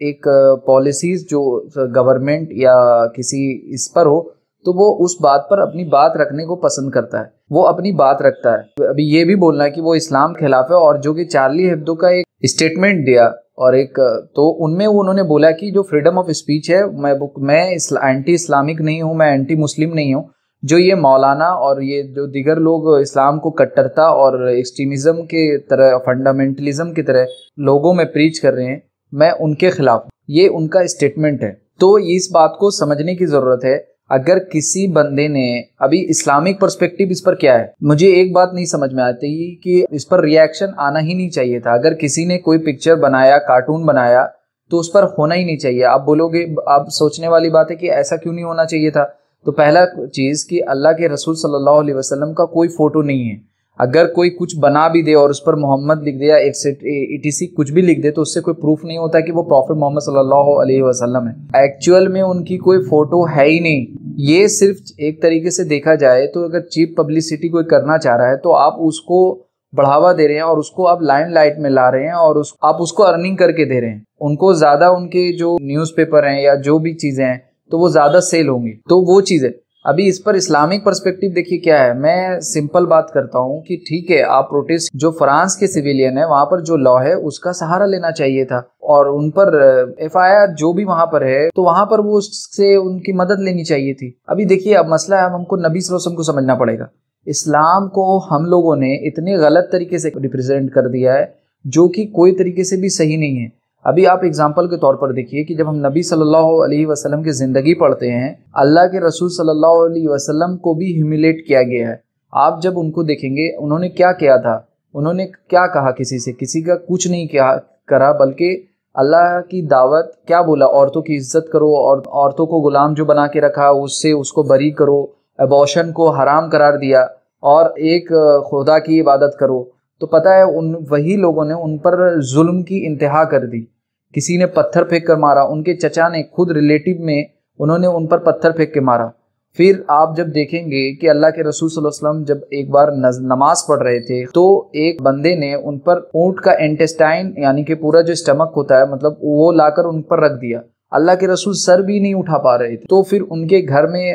ایک پالیسیز جو گورنمنٹ یا کسی اس پر ہو تو وہ اس بات پر اپنی بات رکھنے کو پسند کرتا ہے، وہ اپنی بات رکھتا ہے۔ ابھی یہ بھی بولنا ہے کہ وہ اسلام کے خلاف ہے، اور جو کہ چارلی ہیبدو کا ایک اسٹیٹمنٹ دیا، اور ایک تو ان میں انہوں نے بولا کہ جو فریڈم آف اسپیچ ہے، میں اینٹی اسلامک نہیں ہوں، میں اینٹی مسلم نہیں ہوں، جو یہ مولانا اور یہ جو دیگر لوگ اسلام کو کٹرتا اور ایکسٹریمزم کے طرح، فنڈامنٹلزم کی طرح لوگوں میں پریچ کر رہے ہیں، میں ان کے خلاف ہوں۔ یہ ان کا اسٹیٹمنٹ ہے۔ تو اس بات کو سمجھنے کی ضرورت ہے۔ اگر کسی بندے نے ابھی اسلامک پرسپیکٹیو اس پر کیا ہے، مجھے ایک بات نہیں سمجھ میں آتی کہ اس پر ریاکشن آنا ہی نہیں چاہیے تھا۔ اگر کسی نے کوئی پکچر بنایا، کارٹون بنایا، تو اس پر ہونا ہی نہیں چاہیے۔ آپ بولو گے، آپ سوچنے والی بات ہے کہ ایسا کیوں نہیں ہونا چاہیے تھا؟ تو پہلا چیز کہ اللہ کے رسول صلی اللہ علیہ وسلم کا کوئی فوٹو نہیں ہے۔ اگر کوئی کچھ بنا بھی دے اور اس پر محمد لکھ دے یا ایٹیسی کچھ بھی لکھ دے، تو اس سے کوئی پروف نہیں ہوتا کہ وہ پروفٹ محمد صلی اللہ علیہ وسلم ہے۔ ایکچوئل میں ان کی کوئی فوٹو ہے ہی نہیں۔ یہ صرف ایک طریقے سے دیکھا جائے تو اگر چیپ پبلسٹی کوئی کرنا چاہ رہا ہے تو آپ اس کو بڑھاوا دے رہے ہیں، اور اس کو آپ لائم لائٹ میں لا رہے ہیں، اور آپ اس کو ارننگ کر کے دے رہے ہیں۔ ان کو زیادہ ان کے جو نیوز پیپر ہیں یا جو بھی چیزیں ہیں تو وہ زیادہ سیل ہوں گی۔ تو وہ چیزیں ابھی اس پر اسلامک پرسپیکٹیو دیکھیے کیا ہے۔ میں سمپل بات کرتا ہوں کہ ٹھیک ہے، آپ پروٹیسٹ جو فرانس کے سویلین ہیں وہاں پر جو لا ہے اس کا سہارا لینا چاہیے تھا، اور ان پر ایف آئی آر جو بھی وہاں پر ہے تو وہاں پر وہ اس سے ان کی مدد لینی چاہیے تھی۔ ابھی دیکھیے اب مسئلہ ہے، ہم کو نبی صلی اللہ علیہ وسلم کو سمجھنا پڑے گا۔ اسلام کو ہم لوگوں نے اتنے غلط طریقے سے ریپرزینٹ کر دیا ہے جو کہ کوئی طریقے سے بھی صحیح نہیں ہے۔ ابھی آپ اگزامپل کے طور پر دیکھیے کہ جب ہم نبی صلی اللہ علیہ وسلم کی زندگی پڑھتے ہیں، اللہ کے رسول صلی اللہ علیہ وسلم کو بھی ہیومیلیٹ کیا گیا ہے۔ آپ جب ان کو دیکھیں گے، انہوں نے کیا کیا تھا، انہوں نے کیا کہا، کسی کا کچھ نہیں کرا، بلکہ اللہ کی دعوت کیا بولا، عورتوں کی عزت کرو، اور عورتوں کو غلام جو بنا کے رکھا اس کو بری کرو، ابارشن کو حرام قرار دیا، اور ایک خدا کی عبادت کرو۔ تو پتہ ہے وہی لوگوں نے ان پر ظلم کی انتہا کر دی۔ کسی نے پتھر پھینک کر مارا، ان کے چچا نے خود ریلیٹیو میں انہوں نے ان پر پتھر پھینک کے مارا۔ پھر آپ جب دیکھیں گے کہ اللہ کے رسول صلی اللہ علیہ وسلم جب ایک بار نماز پڑھ رہے تھے تو ایک بندے نے ان پر اونٹ کا انٹسٹائن، یعنی کہ پورا جو اسٹمک ہوتا ہے، مطلب وہ لا کر ان پر رکھ دیا۔ اللہ کے رسول سر بھی نہیں اٹھا پا رہے تھے۔ تو پھر ان کے گھر میں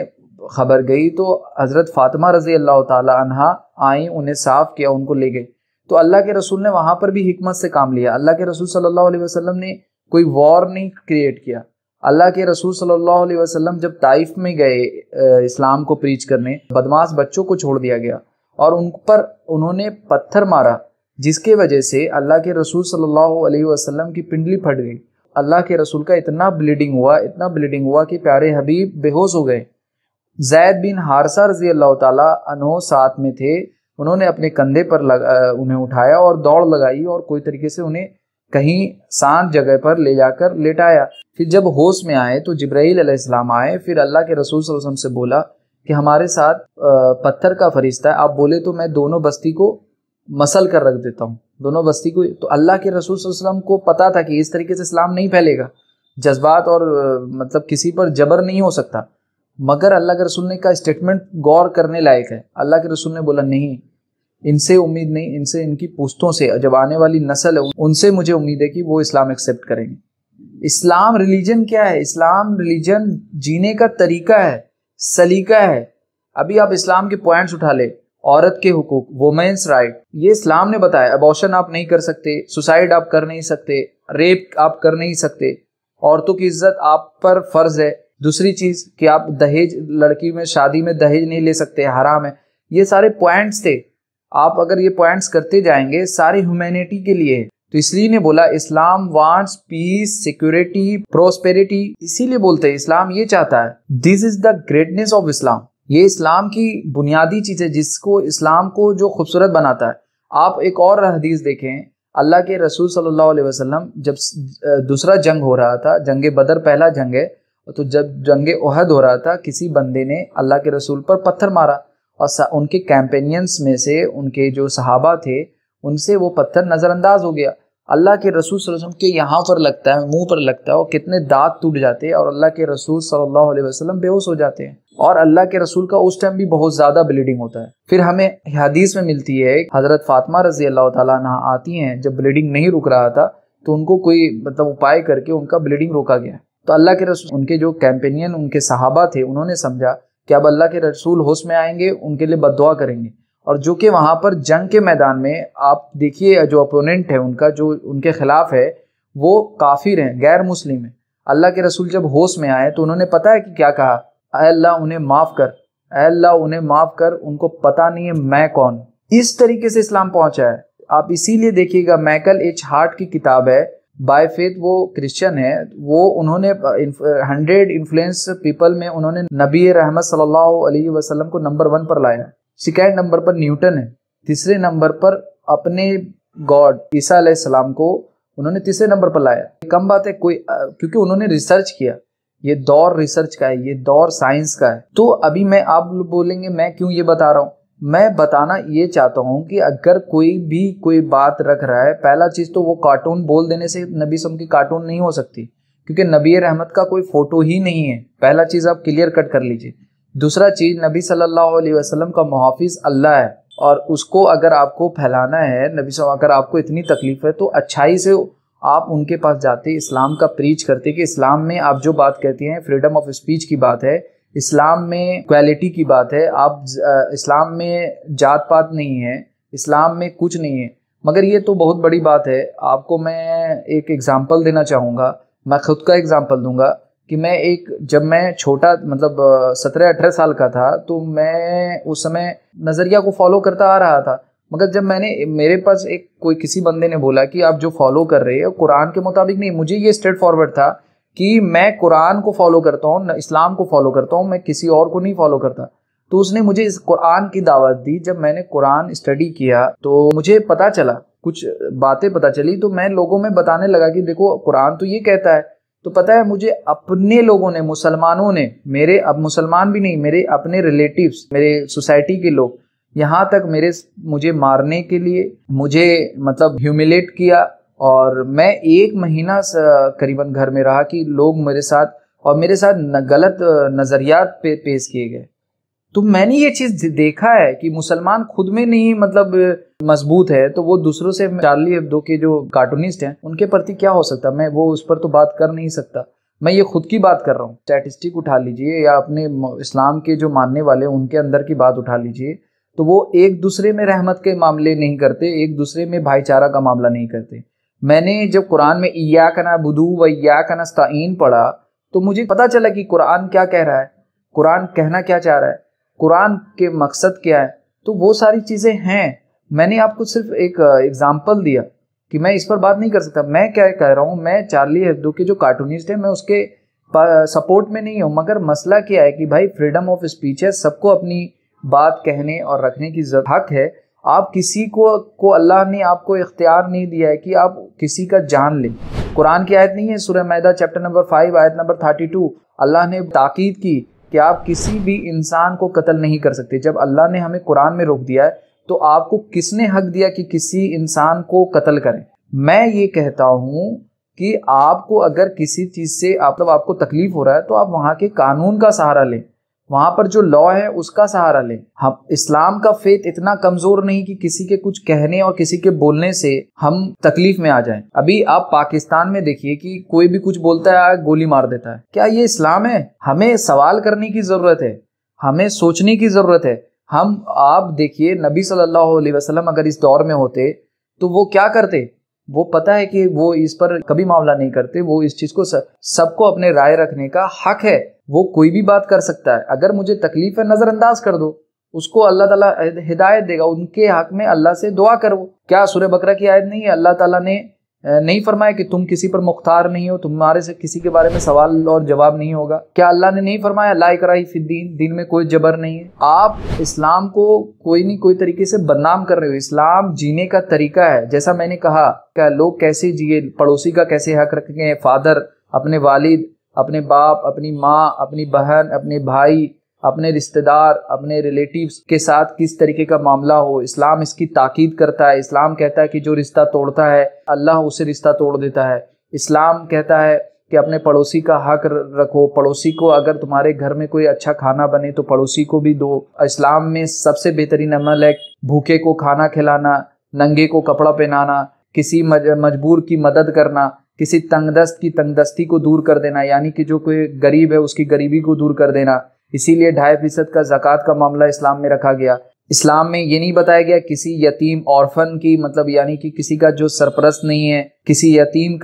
خبر گئی تو حضرت فاطمہ رضی اللہ تعالی عنہا آئیں، انہیں صاف کیا، ان کو لے گئے۔ تو اللہ کے رسول نے وہاں پر بھی حکمت سے کام لیا۔ اللہ کے رسول صلی اللہ علیہ وسلم نے کوئی وار نہیں کریٹ کیا۔ اللہ کے رسول صلی اللہ علیہ وسلم جب طائف میں گئے اسلام کو پریچ کرنے، بدماش بچوں کو چھوڑ دیا گیا اور ان پر انہوں نے پتھر مارا، جس کی وجہ سے اللہ کے رسول صلی اللہ علیہ وسلم کی پنڈلی پھٹ گئی۔ اللہ کے رسول کا اتنا بلیڈنگ ہوا کہ پیارے حبیب بے ہوش ہو گئے۔ زید بن حارثہ رضی اللہ تعالیٰ عنہ ساتھ میں تھے، انہوں نے اپنے کندھے پر انہیں اٹھایا اور دوڑ لگائی، اور کوئی طریقے سے انہیں کہیں شانت جگہ پر لے جا کر لیٹایا۔ پھر جب ہوش میں آئے تو جبرائیل علیہ السلام آئے، پھر اللہ کے رسول صلی اللہ علیہ وسلم سے بولا کہ ہمارے ساتھ پتھر کا فرشتہ ہے، آپ بولے تو میں دونوں بستی کو مسل کر رکھ دیتا ہوں، دونوں بستی کو۔ تو اللہ کے رسول صلی اللہ علیہ وسلم کو پتا تھا کہ اس طریقے سے اسلام نہیں پھیلے گا، جذبات اور مطلب کسی پر جبر نہیں ہو سکتا، مگر اللہ کے رسول نے کا اسٹیٹمنٹ غور کرنے لائق ہے۔ اللہ کے رسول نے بولا نہیں، ان سے امید نہیں، ان کی پوستوں سے جب آنے والی نسل ہے ان سے مجھے امید ہے کہ وہ اسلام ایکسیپٹ کریں گے۔ اسلام ریلیجن کیا ہے؟ اسلام ریلیجن جینے کا طریقہ ہے، سلیقہ ہے۔ ابھی آپ اسلام کے پوائنٹس اٹھا لے، عورت کے حقوق، وومینس رائٹ، یہ اسلام نے بتایا۔ ابارشن آپ نہیں کر سکتے، سوسائڈ آپ کر نہیں سکتے، ریپ آپ کر نہیں سکتے، عورتوں کی عزت آپ پر فرض ہے۔ دوسری چیز کہ آپ دہیج، لڑکی میں شادی میں دہیج نہیں لے سکتے، حرام ہے۔ یہ سارے پوائنٹس تھے، آپ اگر یہ پوائنٹس کرتے جائیں گے سارے ہیومینٹی کے لیے۔ تو اس لیے نے بولا اسلام وانٹس پیس، سیکورٹی، پروسپیرٹی، اسی لیے بولتے ہیں اسلام یہ چاہتا ہے۔ دس از دا گریٹنس آف اسلام، یہ اسلام کی بنیادی چیز ہے جس کو اسلام کو جو خوبصورت بناتا ہے۔ آپ ایک اور حدیث دیکھیں، اللہ کے رسول صلی اللہ علیہ وسلم جب دوسرا جنگ ہو رہا تھا، جنگ بدر پہلا جنگ ہے، تو جب جنگ احد ہو رہا تھا کسی بندے نے اللہ کے رسول پر پتھر مارا، اور ان کے کیمپینینز میں سے ان کے جو صحابہ تھے ان سے وہ پتھر نظر انداز ہو گیا۔ اللہ کے رسول صلی اللہ علیہ وسلم کے یہاں پر لگتا ہے، منہ پر لگتا ہے، اور کتنے دانت ٹوٹ جاتے ہیں، اور اللہ کے رسول صلی اللہ علیہ وسلم بے ہوش ہو جاتے ہیں، اور اللہ کے رسول کا اس ٹائم بھی بہت زیادہ بلیڈنگ ہوتا ہے۔ پھر ہمیں حدیث میں ملتی ہے حضرت فاطمہ رضی اللہ تعالیٰ عنہ آتی ہیں جب بلیڈنگ نہیں رک رہا تھا، تو ان کو کوئی مطلب اپائے کر کے ان کا بلیڈنگ روکا گیا. تو اللہ کے رسول، ان کے جو کیمپینین، ان کے صحابہ تھے، انہوں نے سمجھا کہ اب اللہ کے رسول ہوش میں آئیں گے، ان کے لیے بد دعا کریں گے. اور جو کہ وہاں پر جنگ کے میدان میں آپ دیکھیے جو اپوننٹ ہے ان کا، جو ان کے خلاف ہے، وہ کافر ہیں، غیر مسلم ہیں. اللہ کے رسول جب ہوش میں آئے تو انہوں نے پتہ ہے کہ کیا کہا؟ اے اللہ انہیں معاف کر، اے اللہ انہیں معاف کر، ان کو پتہ نہیں ہے میں کون. اس طریقے سے اسلام پہنچا ہے. آپ اسی لیے دیکھیے گا، مائیکل ایچ ہارٹ کی کتاب ہے بائی فیتھ، وہ کرسچن ہے، وہ انہوں نے 100 انفلوئنس پیپل میں انہوں نے نبی رحمت صلی اللہ علیہ وسلم کو نمبر 1 پر لایا. سیکنڈ نمبر پر نیوٹن ہے، تیسرے نمبر پر اپنے گاڈ عیسیٰ علیہ السلام کو انہوں نے تیسرے نمبر پر لایا. کم بات ہے کوئی، کیونکہ انہوں نے ریسرچ کیا. یہ دور ریسرچ کا ہے، یہ دور سائنس کا ہے. تو ابھی میں، آپ بولیں گے میں کیوں یہ بتا رہا ہوں؟ میں بتانا یہ چاہتا ہوں کہ اگر کوئی بھی کوئی بات رکھ رہا ہے، پہلا چیز تو وہ کارٹون بول دینے سے نبی صلی اللہ علیہ وسلم کی کارٹون نہیں ہو سکتی، کیونکہ نبی رحمت کا کوئی فوٹو ہی نہیں ہے. پہلا چیز آپ کلیئر کٹ کر لیجئے. دوسرا چیز، نبی صلی اللہ علیہ وسلم کا محافظ اللہ ہے، اور اس کو اگر آپ کو پھیلانا ہے، نبی صلی اللہ، اگر آپ کو اتنی تکلیف ہے تو اچھائی سے آپ ان کے پاس جاتے، اسلام کا پریچ کرتے کہ اسلام میں آپ جو بات کہتی ہیں فریڈم آف اسپیچ کی بات ہے، اسلام میں کوالٹی کی بات ہے، آپ اسلام میں جات پات نہیں ہے، اسلام میں کچھ نہیں ہے. مگر یہ تو بہت بڑی بات ہے. آپ کو میں ایک ایگزامپل دینا چاہوں گا، میں خود کا ایگزامپل دوں گا کہ میں جب میں چھوٹا مطلب 17-18 سال کا تھا تو میں اس سمے نظریہ کو فالو کرتا آ رہا تھا. مگر جب میں نے، میرے پاس کسی بندے نے بولا کہ آپ جو فالو کر رہے ہو قرآن کے مطابق نہیں. مجھے یہ اسٹریٹ فارورڈ تھا کہ میں قرآن کو فالو کرتا ہوں، اسلام کو فالو کرتا ہوں، میں کسی اور کو نہیں فالو کرتا. تو اس نے مجھے اس قرآن کی دعوت دی. جب میں نے قرآن اسٹڈی کیا تو مجھے پتہ چلا، کچھ باتیں پتہ چلی، تو میں لوگوں میں بتانے لگا کہ دیکھو قرآن تو یہ کہتا ہے. تو پتہ ہے مجھے اپنے لوگوں نے، مسلمانوں نے، میرے اب مسلمان بھی نہیں، میرے اپنے ریلیٹیوز، میرے سوسائٹی کے لوگ، یہاں تک مجھے مارنے کے لیے، مجھے مطلب ہیوملیٹ کیا. اور میں 1 مہینہ قریباً گھر میں رہا کہ لوگ میرے ساتھ غلط نظریات پیش کیے گئے. تو میں نے یہ چیز دیکھا ہے کہ مسلمان خود میں نہیں مطلب مضبوط ہے تو وہ دوسروں سے، چارلی ہیبدو کے جو کارٹونسٹ ہیں ان کے پرتی کیا ہو سکتا؟ میں وہ اس پر تو بات کر نہیں سکتا. میں یہ خود کی بات کر رہا ہوں. اسٹیٹسٹک اٹھا لیجئے یا اپنے اسلام کے جو ماننے والے ان کے اندر کی بات اٹھا لیجئے، تو وہ ایک دوسرے میں رحمت کے معاملے نہیں کرتے، ایک دوسرے میں بھائی چارہ کا معاملہ نہیں کرتے. میں نے جب قرآن میں ایاک نعبد و ایاک نستعین پڑھا تو مجھے پتہ چلا کہ قرآن کیا کہہ رہا ہے، قرآن کہنا کیا چاہ رہا ہے، قرآن کے مقصد کیا ہے. تو وہ ساری چیزیں ہیں. میں نے آپ کو صرف ایک ایگزامپل دیا کہ میں اس پر بات نہیں کر سکتا. میں کیا کہہ رہا ہوں، میں چارلی ہیبدو کے جو کارٹونسٹ ہیں میں اس کے سپورٹ میں نہیں ہوں. مگر مسئلہ کیا ہے کہ بھائی فریڈم آف اسپیچ ہے، سب کو اپنی بات کہنے اور رکھنے کی حق ہے. آپ کسی کو اللہ نے آپ کو اختیار نہیں دیا ہے کہ آپ کسی کا جان لیں. قرآن کی آیت نہیں ہے، سورہ مائدہ چیپٹر نمبر 5 آیت نمبر 32، اللہ نے تاکید کی کہ آپ کسی بھی انسان کو قتل نہیں کر سکتے. جب اللہ نے ہمیں قرآن میں روک دیا ہے تو آپ کو کس نے حق دیا کہ کسی انسان کو قتل کریں؟ میں یہ کہتا ہوں کہ آپ کو اگر کسی چیز سے آپ کو تکلیف ہو رہا ہے تو آپ وہاں کے قانون کا سہارا لیں، وہاں پر جو لا ہے اس کا سہارا لیں. ہم اسلام کا فیتھ اتنا کمزور نہیں کہ کسی کے کچھ کہنے اور کسی کے بولنے سے ہم تکلیف میں آ جائیں. ابھی آپ پاکستان میں دیکھیے کہ کوئی بھی کچھ بولتا ہے گولی مار دیتا ہے. کیا یہ اسلام ہے؟ ہمیں سوال کرنے کی ضرورت ہے، ہمیں سوچنے کی ضرورت ہے. آپ دیکھیے نبی صلی اللہ علیہ وسلم اگر اس دور میں ہوتے تو وہ کیا کرتے؟ وہ پتہ ہے کہ وہ اس پر کبھی معاملہ نہیں کرتے. وہ اس چیز کو، سب کو اپنے رائے رکھنے کا حق ہے، وہ کوئی بھی بات کر سکتا ہے. اگر مجھے تکلیف ہے نظر انداز کر دو، اس کو اللہ تعالیٰ ہدایت دے گا. ان کے حق میں اللہ سے دعا کرو. کیا سورہ بقرہ کی آیت نہیں ہے؟ اللہ تعالیٰ نے نہیں فرمایا کہ تم کسی پر مختار نہیں ہو، تمہارے سے کسی کے بارے میں سوال اور جواب نہیں ہوگا؟ کیا اللہ نے نہیں فرمایا لا اکراہ فی الدین، دین میں کوئی جبر نہیں ہے؟ آپ اسلام کو کوئی نہیں کوئی طریقے سے بدنام کر رہے ہو. اسلام جینے کا طریقہ ہے. جیسا میں نے کہا کہ لوگ کیسے جیے، پڑوسی کا کیسے حق رکھیں، فادر، اپنے والد، اپنے باپ، اپنی ماں، اپنی بہن، اپنے بھائی، اپنے رشتہ دار، اپنے ریلیٹیوز کے ساتھ کس طریقے کا معاملہ ہو. اسلام اس کی تاکید کرتا ہے. اسلام کہتا ہے کہ جو رشتہ توڑتا ہے اللہ اسے رشتہ توڑ دیتا ہے. اسلام کہتا ہے کہ اپنے پڑوسی کا حق رکھو. پڑوسی کو اگر تمہارے گھر میں کوئی اچھا کھانا بنے تو پڑوسی کو بھی دو. اسلام میں سب سے بہترین عمل ہے بھوکے کو کھانا کھلانا، ننگے کو کپڑا پہنانا. کسی مجبور کی مدد کرنا، کسی تنگ دست کی تنگ دستی کو دور کر دینا، یعنی کہ جو کوئی غریب ہے اس کی غریبی کو دور کر دینا۔ اسی لیے 2.5% کا زکوٰۃ کا معاملہ اسلام میں رکھا گیا۔ اسلام میں یہ نہیں بتایا گیا کسی یتیم اورفن کی مطلب یعنی کہ کسی کا جو سرپرست نہیں ہے، کسی یتیم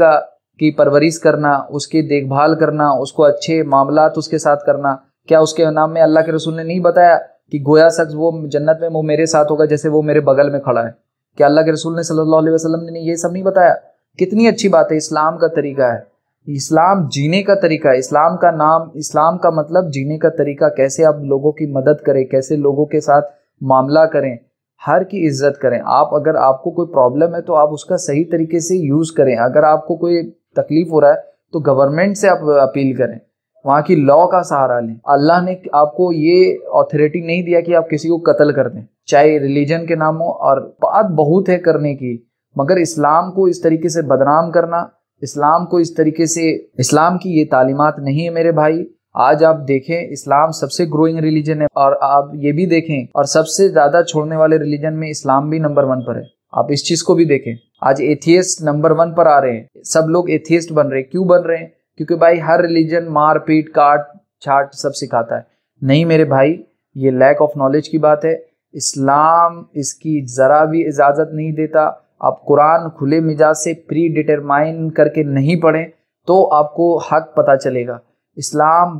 کی پرورش کرنا، اس کی دیکھ بھال کرنا، اس کو اچھے معاملات اس کے ساتھ کرنا۔ کیا اس کے نام میں اللہ کے رسول نے نہیں بتایا کہ گویا شخص وہ جنت میں وہ میرے ساتھ ہوگا جیسے وہ میرے بغل میں کھڑا ہے؟ کیا اللہ کے رسول نے صلی اللہ علیہ وسلم نے یہ سب نہیں بتایا؟ کتنی اچھی بات ہے، اسلام کا طریقہ ہے، اسلام جینے کا طریقہ ہے۔ اسلام کا نام، اسلام کا مطلب جینے کا طریقہ، کیسے آپ لوگوں کی مدد کریں، کیسے لوگوں کے ساتھ معاملہ کریں، ہر کی عزت کریں۔ اگر آپ کو کوئی پرابلم ہے تو آپ اس کا صحیح طریقے سے یوز کریں۔ اگر آپ کو کوئی تکلیف ہو رہا ہے تو گورنمنٹ سے آپ اپیل کریں، وہاں کی لاء کا سہارا لیں۔ اللہ نے آپ کو یہ اتھارٹی نہیں دیا کہ آپ کسی کو قتل کر دیں، چاہے ریلیجن کے نام ہو، اور بات بہت ہے کرنے کی، مگر اسلام کو اس طریقے سے بدنام کرنا، اسلام کو اس طریقے سے، اسلام کی یہ تعلیمات نہیں ہے میرے بھائی۔ آج آپ دیکھیں اسلام سب سے گروئنگ ریلیجن ہے، اور آپ یہ بھی دیکھیں اور سب سے زیادہ چھوڑنے والے ریلیجن میں اسلام بھی نمبر 1 پر ہے۔ آپ اس چیز کو بھی دیکھیں، آج ایتھیسٹ نمبر 1 پر آ رہے ہیں، سب لوگ ایتھیسٹ بن رہے ہیں۔ کیوں بن رہے ہیں؟ کیونکہ بھائی ہر ریلیجن مار پیٹ کاٹ چھاٹ سب سکھاتا ہے۔ نہیں میرے بھائی، یہ لیک آف نالج کی بات ہے۔ اسلام اس کی ذرا بھی اجازت نہیں دیتا۔ آپ قرآن کھلے مزاج سے پری ڈیٹرمائن کر کے نہیں پڑھیں تو آپ کو حق پتہ چلے گا۔ اسلام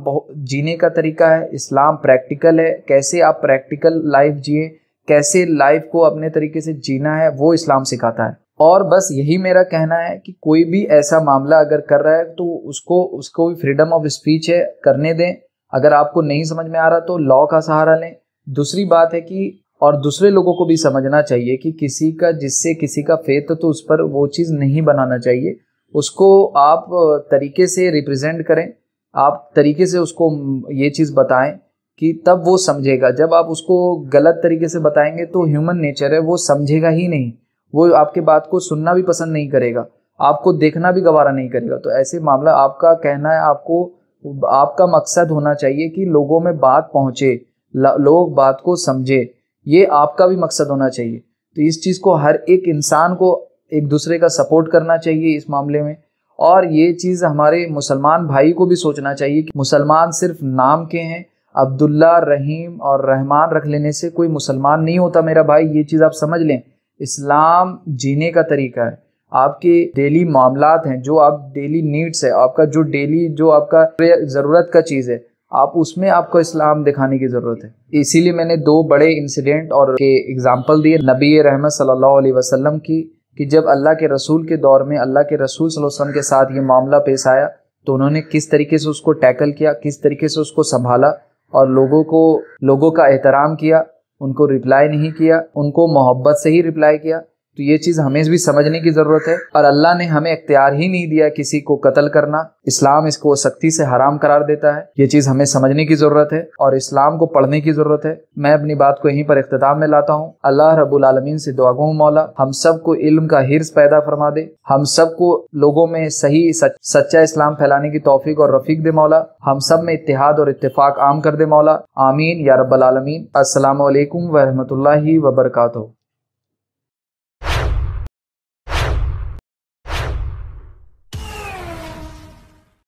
جینے کا طریقہ ہے، اسلام پریکٹیکل ہے، کیسے آپ پریکٹیکل لائف جئیں، کیسے لائف کو اپنے طریقے سے جینا ہے، وہ اسلام سکھاتا ہے۔ اور بس یہی میرا کہنا ہے کہ کوئی بھی ایسا معاملہ اگر کر رہا ہے تو اس کو بھی فریڈم آف اسپیچ ہے، کرنے دیں۔ اگر آپ کو نہیں سمجھ میں آ رہا تو لاء کا سہارا لیں۔ دوسری بات ہے کہ اور دوسرے لوگوں کو بھی سمجھنا چاہیے کہ جس سے کسی کا فیت تو اس پر وہ چیز نہیں بنانا چاہیے، اس کو آپ طریقے سے ریپرزینٹ کریں، آپ طریقے سے اس کو یہ چیز بتائیں کہ تب وہ سمجھے گا۔ جب آپ اس کو غلط طریقے سے بتائیں گے تو ہیومن نیچر ہے، وہ سمجھے گا ہی نہیں، وہ آپ کے بات کو سننا بھی پسند نہیں کرے گا، آپ کو دیکھنا بھی گوارا نہیں کرے گا۔ تو ایسے معاملہ آپ کا کہنا ہے، آپ کا مقصد ہونا چاہیے کہ لوگوں میں بات پہنچے، لوگ بات کو سمجھے، یہ آپ کا بھی مقصد ہونا چاہیے۔ تو اس چیز کو ہر ایک انسان کو ایک دوسرے کا سپورٹ کرنا چاہیے اس معاملے میں۔ اور یہ چیز ہمارے مسلمان بھائی کو بھی سوچنا چاہیے کہ مسلمان صرف نام کے ہیں، عبداللہ، رحیم اور رحمان رکھ لینے سے کوئی مسلمان نہیں ہوتا میرا بھائی، یہ چیز آپ سمجھ لیں۔ اسلام جینے کا طریقہ ہے، آپ کے ڈیلی معاملات ہیں، جو آپ ڈیلی نیڈس ہے، آپ کا جو ڈیلی جو آپ کا ضرورت کا چیز ہے، آپ اس میں آپ کو اسلام دکھانے کی ضرورت ہے۔ اسی لیے میں نے 2 بڑے انسیڈنٹ اور کے اگزامپل دیے نبی رحمت صلی اللہ علیہ وسلم کی، کہ جب اللہ کے رسول کے دور میں اللہ کے رسول صلی اللہ علیہ وسلم کے ساتھ یہ معاملہ پیش آیا تو انہوں نے کس طریقے سے اس کو ٹیکل کیا، کس طریقے سے اس کو سنبھالا، اور لوگوں کا احترام کیا، ان کو رپلائی نہیں کیا، ان کو محبت سے ہی رپلائی کیا۔ تو یہ چیز ہمیں بھی سمجھنے کی ضرورت ہے۔ اور اللہ نے ہمیں اختیار ہی نہیں دیا کسی کو قتل کرنا، اسلام اس کو سختی سے حرام قرار دیتا ہے۔ یہ چیز ہمیں سمجھنے کی ضرورت ہے اور اسلام کو پڑھنے کی ضرورت ہے۔ میں اپنی بات کو یہیں پر اختتام میں لاتا ہوں۔ اللہ رب العالمین سے دعا گو مولا ہم سب کو علم کا حرص پیدا فرما دے، ہم سب کو لوگوں میں صحیح سچا اسلام پھیلانے کی توفیق اور رفیق دے مولا، ہم سب میں اتحاد اور اتفاق عام کر دے مولا، آمین یا رب العالمین۔ السلام علیکم ورحمۃ اللہ وبرکاتہ۔